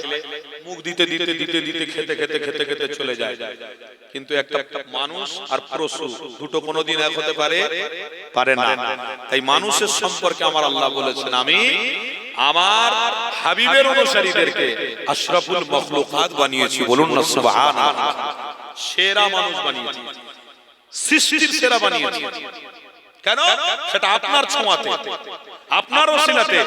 মুখ দিতে দিতে দিতে দিতে খেতে খেতে খেতে খেতে চলে যায়। কিন্তু একটা মানুষ আর পশু দুটো কোনোদিন এক হতে পারে না। তাই মানুষের সম্পর্কে আমার আল্লাহ বলেছেন, আমি আমার হাবিবের অনুসারীদেরকে আশরাফুল মখলুকাত বানিয়েছি। বলুন না সুবহানাল্লাহ। সেরা মানুষ বানিয়েছি, সৃষ্টির সেরা বানিয়েছি। কেন? সেটা আপনার ছোঁয়াতে, আপনার ওসিলাতে।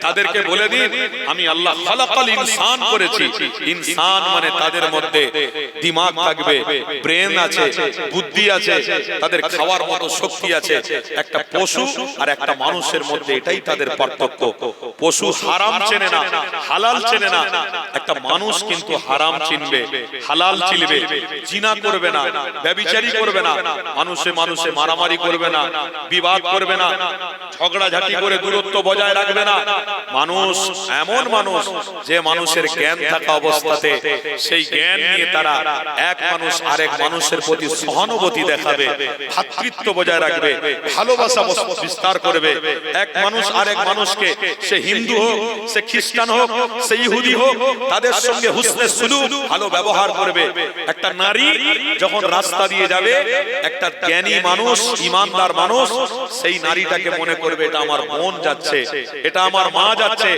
তাদেরকে বলে দিন, আমি আল্লাহ খালাকাল ইনসান করেছি। ইনসান মানে তাদের মধ্যে দিমাগ থাকবে, ব্রেন আছে, বুদ্ধি আছে, তাদের খাওয়ার মতো শক্তি আছে। একটা পশু আর একটা মানুষের মধ্যে এটাই তাদের পার্থক্য। পশু হারাম চেনে না, হালাল চেনে না। একটা মানুষ কিন্তু হারাম চিনবে, হালাল চিনবে, জিনা করবে না, ব্যভিচারী করবে না, মানুষে মানুষে মারামারি করবে না, বিবাদ করবে না, ঝগড়াঝাটি করে দূরত্ব বজায় রাখবে না। মানুষ এমন মানুষ যে মানুষের জ্ঞান থাকা অবস্থাতে সেই জ্ঞান নিয়ে তারা এক মানুষ আরেক মানুষের প্রতি সহানুভূতি দেখাবে, ভ্রাতৃত্ব বজায় রাখবে, ভালোবাসা বিস্তার করবে। এক মানুষ আরেক মানুষকে, সে হিন্দু হোক, সে খ্রিস্টান হোক, সে ইহুদি হোক, তাদের সঙ্গে হুসনে সুলুক, ভালো ব্যবহার করবে। একটা নারী যখন রাস্তা দিয়ে যাবে, একটা জ্ঞানী মানুষ, ইমানদার মানুষ সেই নারীটাকে মনে করবে এটা আমার বোন যাচ্ছে, এটা আমার মা যাচ্ছে।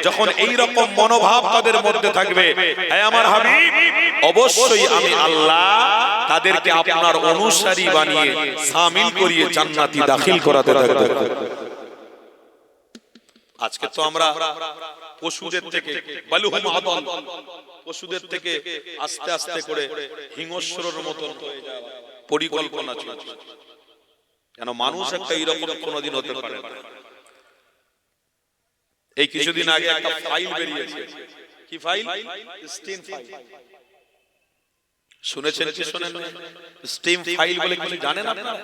যখন এই রকম মনোভাব তাদের মধ্যে থাকবে, হে আমার হাবিব, অবশ্যই আমি আল্লাহ তাদেরকে আপনার অনুসারী বানিয়ে শামিল করিয়ে জান্নাতি দাখিল করাতে থাকব। আজকে তো আমরা পশুদের থেকে বালুহুম আদল, পশুদের থেকে আস্তে আস্তে করে হিংস্রর মতন হয়ে যাওয়া পরিকল্পনা চলছে। কেন? মানুষ একটা এইরকম কোনোদিন হতে পারে না। এই কিছুদিন আগে একটা ফাইল বেরিয়েছে। কি ফাইল? Steam file. শুনেছেন কি শোনেন? স্টিম ফাইল বলে কিছু জানেন আপনারা?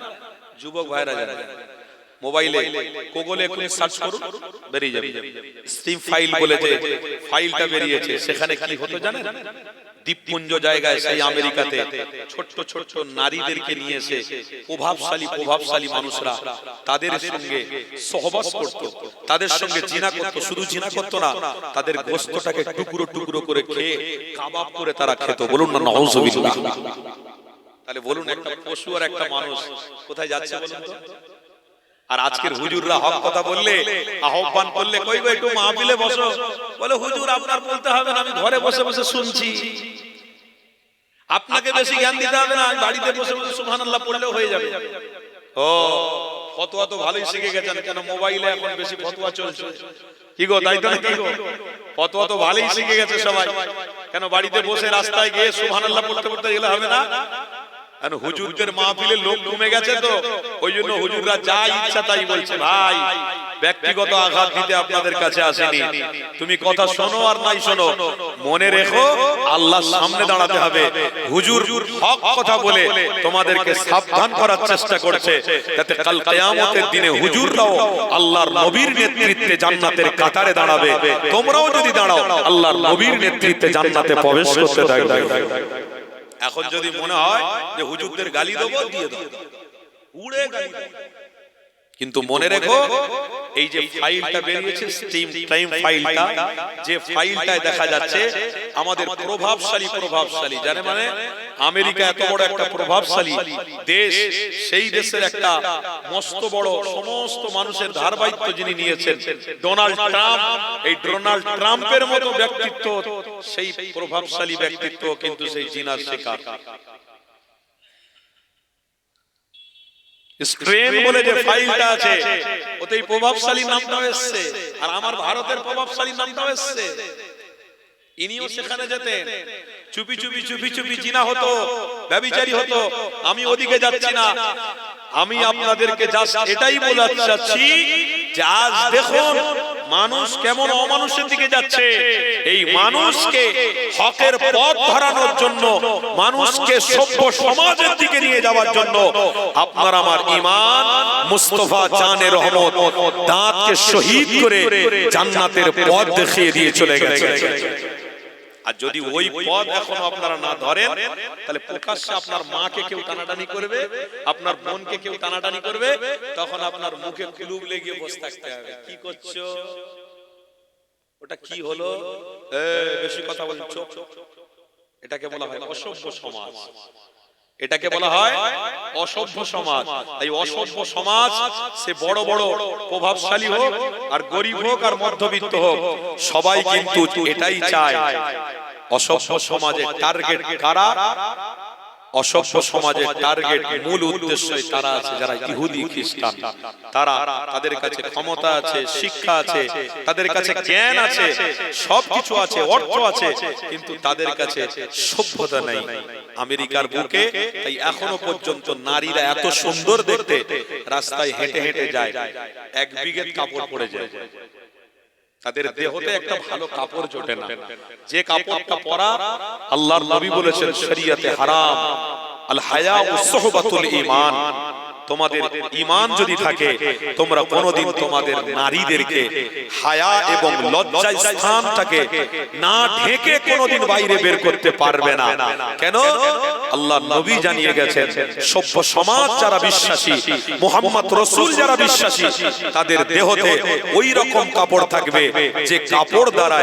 যুবক ভাইরা জানেন? মোবাইলে গুগলে একটু সার্চ করুন, বেরিয়ে যাবে। স্টিম ফাইল বলে যে ফাইলটা বেরিয়েছে, সেখানে কি হতো জানেন? দ্বীপপুঞ্জ জায়গায়, সেই আমেরিকাতে ছোট্ট ছোট্ট নারীদেরকে নিয়ে এসে প্রভাবশালী মানুষরা তাদের সঙ্গে সহবাস করত, তাদের সঙ্গে জিনা করত। শুধু জিনা করত না, তাদের গোশতটাকে টুকরো টুকরো করে খেয়ে কাবাব করে তারা খেত। বলুন না নাউযুবিল্লাহ। তাহলে বলুন, একটা পশু আর একটা মানুষ কোথায় যাচ্ছে বলুন তো? আর আজকের হুজুররা হক কথা বললে, আহ্বান করলে, কই গো একটু মাহফিলে বসো, বলে হুজুর আপনার বলতে হবে না, আমি ঘরে বসে বসে শুনছি, আপনাকে বেশি জ্ঞান দিতে হবে না, আমি বাড়িতে বসে বসে সুবহানাল্লাহ পড়লেও হয়ে যাবে। ও ফতোয়া তো ভালোই শিখে গেছেন। কেন? মোবাইলে এখন বেশি ফতোয়া চলছে। কি গো, তাই তো নাকি গো? ফতোয়া তো ভালোই শিখে গেছে সবাই। কেন? বাড়িতে বসে রাস্তায় গিয়ে সুবহানাল্লাহ পড়তে পড়তে গেলে হবে না? হুজুরদের মাহফিলে লোক কমে গেছে, তো ওই জন্য হুজুররা যা ইচ্ছা তাই বলছে। ভাই, ব্যক্তিগত আঘাত দিতে আপনাদের কাছে আসেনি। তুমি কথা শোনো আর নাই শোনো, মনে রেখো আল্লাহর সামনে দাঁড়াতে হবে। হুজুর হক কথা বলে তোমাদেরকে সাবধান করার চেষ্টা করছে, যাতে কাল কিয়ামতের দিনে হুজুররাও আল্লাহর নবীর নেতৃত্বে জান্নাতের কাতারে দাঁড়াবে। তোমরাও যদি দাঁড়াও, আল্লাহর নবীর নেতৃত্বে জান্নাতে প্রবেশ করতে থাকবে। এখন যদি মনে হয় যে হুজুরদের গালি দেবো, দিয়ে দাও, উড়ে গালি দাও। কিন্তু মনে রেখো, এই যে ফাইলটা বেরিয়েছে, স্টিম টাইম ফাইলটা, যে ফাইলটায় দেখা যাচ্ছে আমাদের প্রভাবশালী জানে, মানে আমেরিকা এত বড় একটা প্রভাবশালী দেশ, সেই দেশের একটা মস্ত বড় সমস্ত মানুষের ধারাবাহিত্ব যিনি নিয়েছেন, ডোনাল্ড ট্রাম্প। এই ডোনাল্ড ট্রাম্পের মতো ব্যক্তিত্ব, সেই প্রভাবশালী ব্যক্তিত্ব কিন্তু সেই জিনার শিকার। স্ক্রিন বলে যে ফাইলটা আছে, ওতেই প্রভাবশালী নামটাও এসছে, আর আমার ভারতের প্রভাবশালী নামটাও এসছে। ইনিও সেখানে যেতেন, চুপি চুপি জিনা হতো, ব্যভিচারী হতো। আমি ওদিকে যাচ্ছি না, আমি আপনাদেরকে জাস্ট এটাই বলতে চাচ্ছি যে আজ দেখুন মানুষ কেমন অমানুষের দিকে যাচ্ছে। এই মানুষকে হকের পথ ধরানোর জন্য, মানুষকে সভ্য সমাজের দিকে নিয়ে যাওয়ার জন্য আপনার আমার ইমান মুস্তাফা জানে রহমত দাঁতকে শহীদ করে জান্নাতের পথ দেখিয়ে দিয়ে চলে গেছে। আর যদি ওই পথ এখনো আপনারা না ধরেন, তাহলে প্রকাশ্যে আপনার মাকে কেউ টানাটানি করবে, আপনার বোনকে কেউ টানাটানি করবে, তখন আপনার মুখে কুলুপ লেগে বসে থাকতে হবে। কি করছো, ওটা কি হলো, বেশি কথা বলছো। এটাকে বলা হয় অসভ্য সমাজ। এটাকে বলা হয় অসভ্য সমাজ। এই অসভ্য সমাজ সে বড় বড় প্রভাবশালী হোক আর গরিব হোক আর মধ্যবিত্ত হোক, সবাই কিন্তু এটাই চায়। অসভ্য সমাজের টার্গেট কারা? অসভ্য সমাজের টার্গেট, মূল উদ্দেশ্যই তারা আছে যারা ইহুদি খ্রিস্টান। তারা, তাদের কাছে ক্ষমতা আছে, শিক্ষা আছে, তাদের কাছে জ্ঞান আছে, সবকিছু আছে, অর্থ আছে, কিন্তু তাদের কাছে সভ্যতা নেই। আমেরিকার বুকে তাই এখনো পর্যন্ত নারীরা এত সুন্দর দেখতে, রাস্তায় হেঁটে হেঁটে যায়, এক বিঘত কাপড় পরে যায়, তাদের দেহতে একটা ভালো কাপড় জোটে না। যে কাপড়টা পরা আল্লাহর নবী বলেছেন শরীয়তে হারাম। আল হায়া ও সুহবাতুল ঈমান। তোমাদের ঈমান যদি থাকে, তোমরা কোনোদিন তোমাদের নারীদেরকে হায়া এবং লজ্জার স্থানটাকে না ঢেকে কোনোদিন বাইরে বের করতে পারবে না। কেন? আল্লাহর নবী জানিয়ে গেছেন, সভ্য সমাজ যারা বিশ্বাসী, মুহাম্মদ রাসূল যারা বিশ্বাসী, তাদের দেহতে ওই রকম কাপড় থাকবে যে কাপড় দ্বারা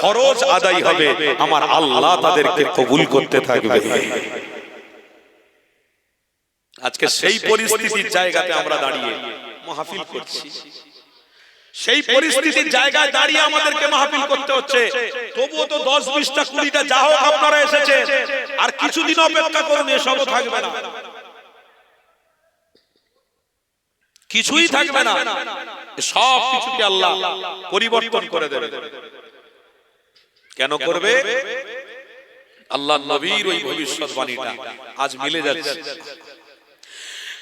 ফরজ আদায় হবে, আমার আল্লাহ তাদেরকে কবুল করতে থাকবে। আজকে সেই পরিস্থিতির জায়গাতে আমরা দাঁড়িয়ে মাহফিল করছি, সেই পরিস্থিতির জায়গায় দাঁড়িয়ে আমাদেরকে মাহফিল করতে হচ্ছে। তবুও তো 10, 20টা, 20টা যা হোক আপনারা এসেছে, আর কিছুদিন অপেক্ষা করুন, এসবও থাকবে না, কিছুই থাকবে না, সব কিছুকে আল্লাহ পরিবর্তন করে দেবে। কেন করবে? আল্লাহর নবীর ওই ভবিষ্যৎবাণীটা আজ মিলে যাচ্ছে।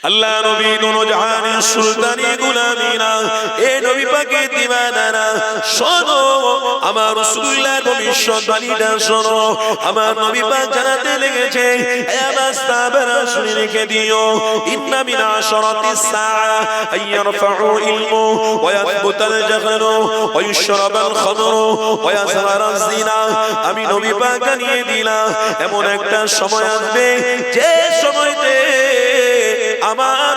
আল্লাহ নবী দোনো জাহানের সুলতানি গোলামিনা, এ নবী পাকের দিওয়ানারা, শোনো আমার রাসূলুল্লাহর ভবিষ্যৎবাণীটা শোনো। আমার নবী পাক জানাতে লেগেছে, হে আমার সাহাবারা শুনে রেখে দিও, ইন্না মিন আশরাতিস সাআ আইয়ারফাউ ইলমু ওয়া ইয়াসবুতাল জাহলু ওয়া ইউশরাবাল খামরু ওয়া ইয়াসরারাজ জিনা। আমি নবী পাক জানিয়ে দিলাম, এমন একটা সময় আসবে যে সময়তে আমার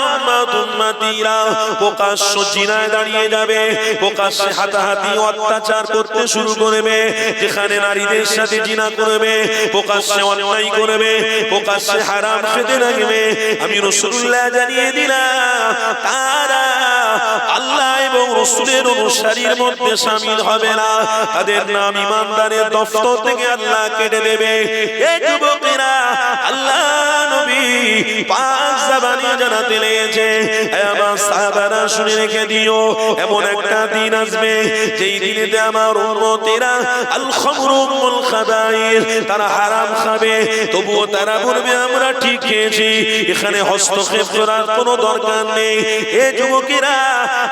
উম্মতীরা প্রকাশ্য জিনায় দাঁড়িয়ে যাবে, প্রকাশ্যে হাতাহাতি অত্যাচার করতে শুরু করবে, যেখানে নারীদের সাথে জিনা করবে, প্রকাশ্যে অন্যায় করবে, প্রকাশ্যে হারাম খেতে লাগবে। আমি রাসূলুল্লাহ জানিয়ে দিলাম, তারা আল্লাহ এবং রাসূলের অনুসারীর মধ্যে শামিল হবে না, তাদের নাম ঈমানদারের দফতর থেকে আল্লাহ কেটে দেবে। এই যুবকেরা, আল্লাহ নবী পাক জবানে জানাতে লেগেছে, আমার সাহাবারা শুনে রেখে দিও, এমন একটা দিন আসবে যেই দিনেতে আমার উম্মতেরা আল খামরু উম্মুল খাবাইর, তারা হারাম খাবে, তবুও তারা বলবে আমরা ঠিক খেয়েছি, এখানে হস্তক্ষেপ করার কোনো দরকার নেই। এ যুবকেরা,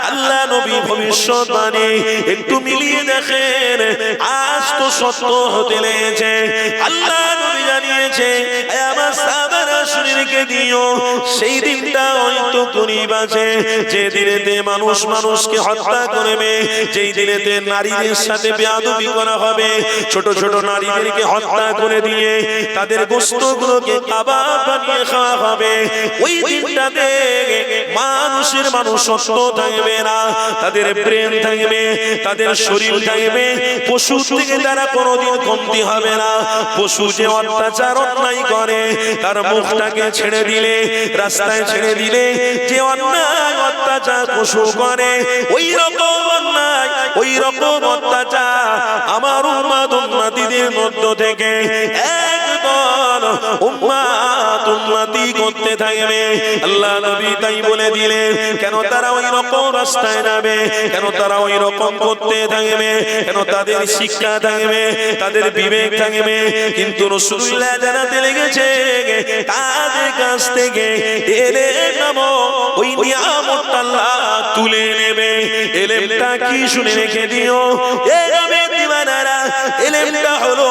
আল্লাহ নবী ভবিষ্যৎবাণী একটু মিলিয়ে দেখেন, আজ তো সত্য হতে লেগেছে। আল্লাহ নবী জানিয়েছে, আমার সাহাবারা শুনে রেখে দিও, সেই দিনটা হয়তো করিব আছে, যে দিনেতে মানুষ মানুষকে হত্যা করবে, যেই দিনেতে নারীদের সাথে বেয়াদবি করা হবে, ছোট ছোট নারীদেরকে হত্যা করে দিয়ে তাদের গোশতগুলোকে কাবাব বানিয়ে খাওয়া হবে। ওই দিনটাতে মানুষের মানুষত্ব থাকবে না, তাদের ব্রেন থাকবে, তাদের শরীর থাকবে, পশু থেকে তারা কোনোদিন কমতি হবে না। পশু যে অত্যাচার অন্যায় করে, তার মুখটাকে ছেড়ে দিলে, রাস্তায় ছেড়ে দিলে যে অন্যায় অত্যাচার পশু করে, ওই রকম অন্যায়, ওই রকম অত্যাচার আমার উম্মতীদের মধ্য থেকে একদল উম্মতি করতে থাকবে। আল্লাহ নবী তাই বলে দিলেন, কেন তারা ওই রকম রাস্তায় যাবে, কেন তারা ওই রকম করতে থাকবে, কেন তাদের শিক্ষা থাকবে, তাদের বিবেক থাকবে, কিন্তু রাসূলুল্লাহ জানাতে লেগেছে, তাদের কাছ থেকে এলেম নামক ওই নিয়ামতটা আল্লাহ তুলে নেবে। এলেমটা কি শুনে রেখে দিও, এলেমের দিওয়ানারা ইলমটা হলো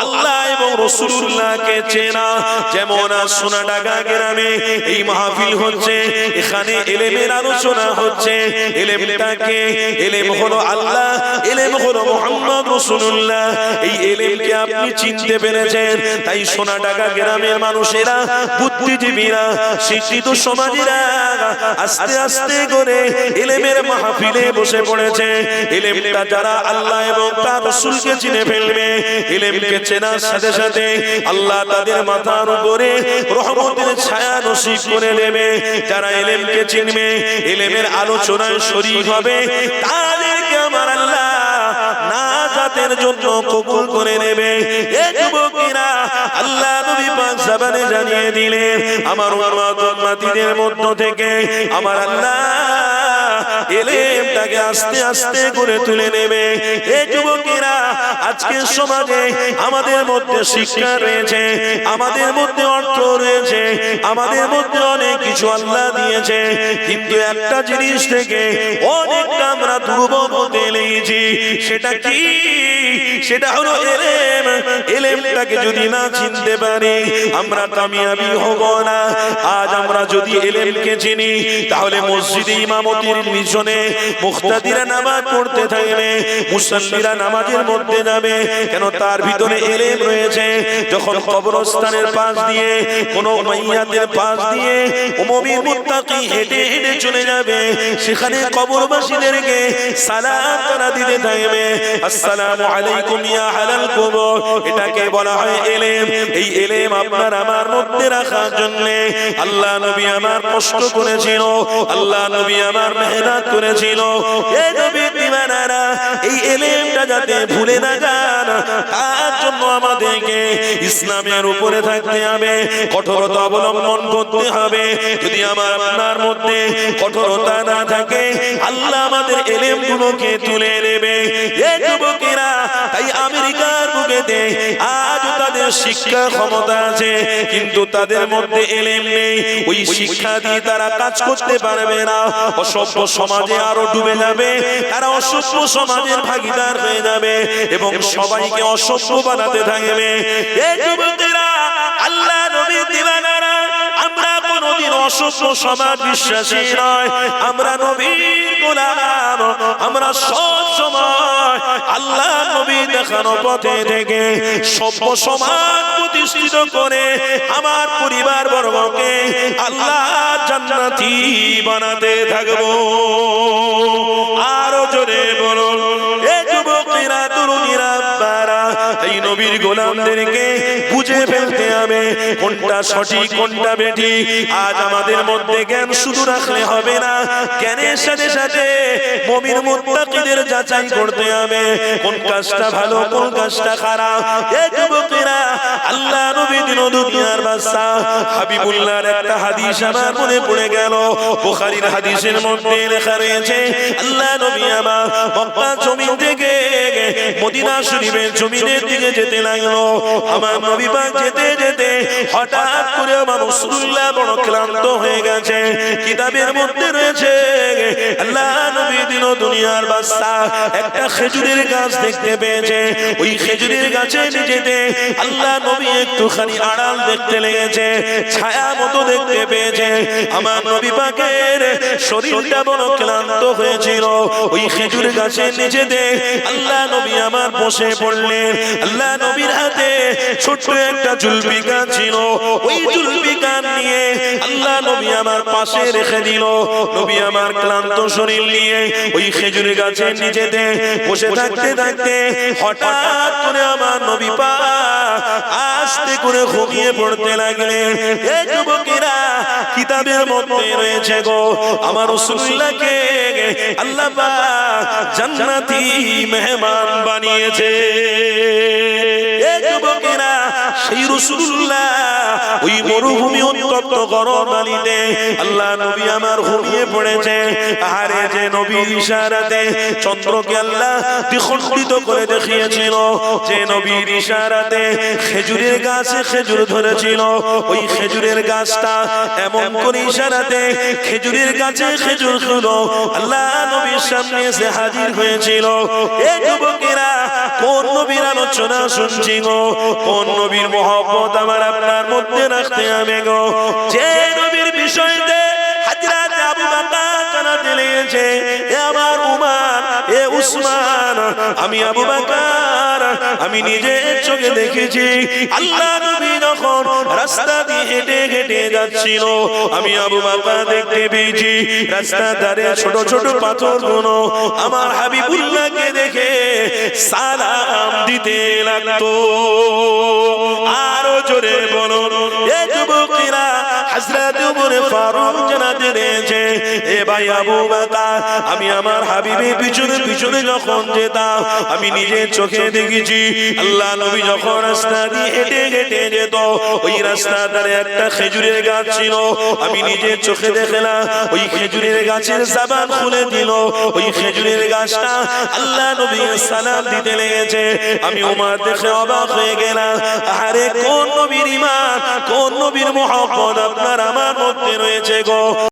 আল্লাহ এবং রাসূলুল্লাহকে চেনা। যেমন সোনাডাঙ্গা গ্রামে এই মাহফিল হচ্ছে, এখানে ইলমের আলোচনা হচ্ছে। ইলমটাকে ইলম হলো আল্লাহ, ইলম হলো মুহাম্মদ রাসূলুল্লাহ। এই ইলমকে আপনি চিনতে পেরেছেন, তাই সোনাডাঙ্গা গ্রামের মানুষেরা, বুদ্ধিজীবীরা, শিক্ষিত সমাজেরা আস্তে আস্তে করে ইলমের মাহফিলে বসে পড়েছে। ইলমটা যারা আল্লাহ এবং তার রাসূলকে চিনে ফেলবে, ইলমকে চেনার সাথে সাথে আল্লাহ তাদের মাথার উপরে রহমতের ছায়া নসিব করে দেবে। যারা ইলমকে চিনবে, ইলমের আলোচনায় শরীক হবে, তাদেরকে আমার আল্লাহ নাজাতের জন্য কবুল করে নেবে। এ যুবকেরা, আল্লাহ নবী পাক জবানে জানিয়ে দিলেন, আমার উম্মতের মধ্য থেকে আমার আল্লাহ ইলমটাকে আস্তে আস্তে করে তুলে নেবে। এই যুবকেরা, আজকের সমাজে আমাদের মধ্যে শিক্ষা রয়েছে, আমাদের মধ্যে অর্থ রয়েছে, আমাদের মধ্যে অনেক কিছু আল্লাহ দিয়েছে, কিন্তু একটা জিনিস থেকে অনেকটা আমরা দুর্বল হতে লেগেছি। সেটা কি? সেটা হলো ইলম। ইলমটাকে যদি না চিনতে পারি, আমরা কামিয়াবি হব না। আজ আমরা যদি ইলমকে চিনি, তাহলে মসজিদে ইমামতির পিছনে মুক্তাদিরা নামাজ পড়তে থাকবে, মুসল্লিরা নামাজের মধ্যে যাবে, কেন? তার ভিতরে ইলম রয়েছে। যখন কবরস্থানের পাশ দিয়ে, কোন মাইয়াতের পাশ দিয়ে মুমিন মুত্তাকি হেঁটে হেঁটে চলে যাবে, সেখানে কবরবাসীদেরকে সালাম তারা দিতে থাকবে, আসসালামু আলাইকুম ইয়া আহলাল কবর। এটাকে বলা হয় ইলম। এই ইলম আপনার আমার মধ্যে রাখার জন্য আল্লাহ নবী আমার কষ্ট করেছিল, আল্লাহ নবী আমার মেহনত করেছিল। এই নবী দিওয়ানারা, এই ইলমটা যাতে ভুলে না যান, তার জন্য আমাদেরকে ইসলামের উপরে থাকতে হবে, কঠোরতা অবলম্বন করতে হবে। যদি আমার আপনার মধ্যে কঠোরতা না থাকে, আল্লাহ আমাদের ইলমগুলোকে তুলে নেবে। এই যুবকেরা, তাই আমেরিকার বুকেতে আজ তাদের শিক্ষা ক্ষমতা আছে, কিন্তু তাদের মধ্যে ইলম নেই। ওই শিক্ষা দিয়ে তারা কাজ করতে পারবে না। অসভ্য সমাজে আরো ডুবে যাবে, তারা অসভ্য সমাজের ভাগীদার হয়ে যাবে এবং সবাইকে অসভ্য বানাতে থাকবে। এই যুবকেরা, আল্লাহ নবীর দিওয়ানারা, আমরা কোনদিন অসভ্য সমাজ বিশ্বাসী নয়, আমরা নবীর গোলাম। আমরা সব সময় আল্লাহ নবী দেখানো পথে থেকে সভ্য সমাজ প্রতিষ্ঠিত করে আমার পরিবার বর্গকে আল্লাহ জান্নাতি বানাতে থাকবো। আরো জোরে বলুন, এ যুবকেরা, তরুণীরা, বারা, এই নবীর গোলামদেরকে বুঝে ফেলতে হবে কোনটা সঠিক কোনটা বেঠিক। আজ আমাদের মধ্যে জ্ঞান শুধু রাখলে হবে না, জ্ঞানের সাথে সাথে মুমিন মুত্তাকিদের যাচাই করতে হবে কোন কাজটা ভালো কোন কাজটা খারাপ। এই যুবকেরা, আল্লাহ নবী দিন দুনিয়ার বাদশা হাবিবুল্লাহর একটা হাদিস আমার মনে পড়ে গেল। বুখারীর হাদিসের মধ্যে লেখা রয়েছে, আল্লাহ নবী আমার মক্কা জমিন থেকে মদিনা শরীফের জমিনের দিকে যেতে লাগলো। আমার নবী পাক যেতে যেতে হঠাৎ করে আমার রাসূলুল্লাহ বড় ক্লান্ত হয়ে গেছে। কিতাবের মধ্যে রয়েছে, আল্লাহ নবী দিন দুনিয়ার বাদশা একটা খেজুরের গাছ দেখতে পেয়েছে। ওই খেজুরের গাছে যেতে আল্লাহ নবী একটুখানি আড়াল দেখতে লেগেছে, ছায়া মতো দেখতে পেয়েছে। আমার নবী পাকের শরীরটা বড় ক্লান্ত হয়েছিল। ওই খেজুর গাছের নিচেতে আল্লাহ নবী আমার বসে পড়লেন। আল্লাহ নবীর হাতে ছোট্ট একটা জুলফিকা ছিল। ওই জুলফিকা নিয়ে আল্লাহ নবী আমার পাশে রেখে দিল। নবী আমার ক্লান্ত শরীর নিয়ে ওই খেজুর গাছের নিচেতে বসে থাকতে থাকতে হঠাৎ করে আমার নবী পাক আস্তে করে ঘুমিয়ে পড়তে লাগলেন। এই যুবকেরা, কিতাবের মধ্যে রয়েছে গো, আমার রাসূলুল্লাহকে আল্লাহ পাক জান্নাতি মেহমান বানিয়েছে। এই যুবকেরা, সেই রাসূলুল্লাহ ওই মরুভূমি উত্তপ্ত গরম পানিতে আল্লাহ নবী আমার ঘুমিয়ে পড়েছে। আরে যে নবীর ইশারাতে চন্দ্রকে আল্লাহ দ্বিখণ্ডিত করে দেখিয়েছিল, যে নবীর ইশারাতে খেজুরের গাছে খেজুর ধরেছিল, ওই খেজুরের গাছটা এমন করে ইশারাতে খেজুরের গাছে খেজুর হলো আল্লাহ নবীর সামনে এসে হাজির হয়েছিল। এই যুবকেরা কোন নবীর আলোচনা শুনছি গো, কোন নবীর মহব্বত আমার আপনার মধ্যে রাখতে হবে গো, যে নবীর বিষয়তে হযরত আবু বকর জানাতে লেগেছে, এ আমার উমর, এ উসমান, আমি আবু বকর আমি নিজের চোখে দেখেছি আল্লাহ নবী যখন রাস্তা দিয়ে হেঁটে হেঁটে যাচ্ছিল, আমি আবু বকর দেখতে পেয়েছি রাস্তার ধারে ছোট ছোট পাথরগুলো আমার হাবিবুল্লাহকে দেখে সালাম দিতে লাগতো। আরো জোরে বলো, এ যুবকেরা হযরত ওমর ফারুক জানাতে দিয়েছে, এ ভাই আবু বকর, আমি আমার হাবিবের পিছনে পিছনে যখন যেতাম আমি নিজের চোখে দেখেছি আল্লাহ নবী যখন রাস্তা দিয়ে হেঁটে হেঁটে যেত, ওই রাস্তার ধারে একটা খেজুরের গাছ ছিল, আমি নিজের চোখে দেখলাম ওই খেজুরের গাছের জবান খুলে দিল, ওই খেজুরের গাছটা আল্লাহ নবী সালাম দিতে লেগেছে। আমি ওমর দেখে অবাক হয়ে গেলাম, আরে কোন নবীর ঈমান, কোন নবীর মহব্বত আপনার আমার মধ্যে রয়েছে গো।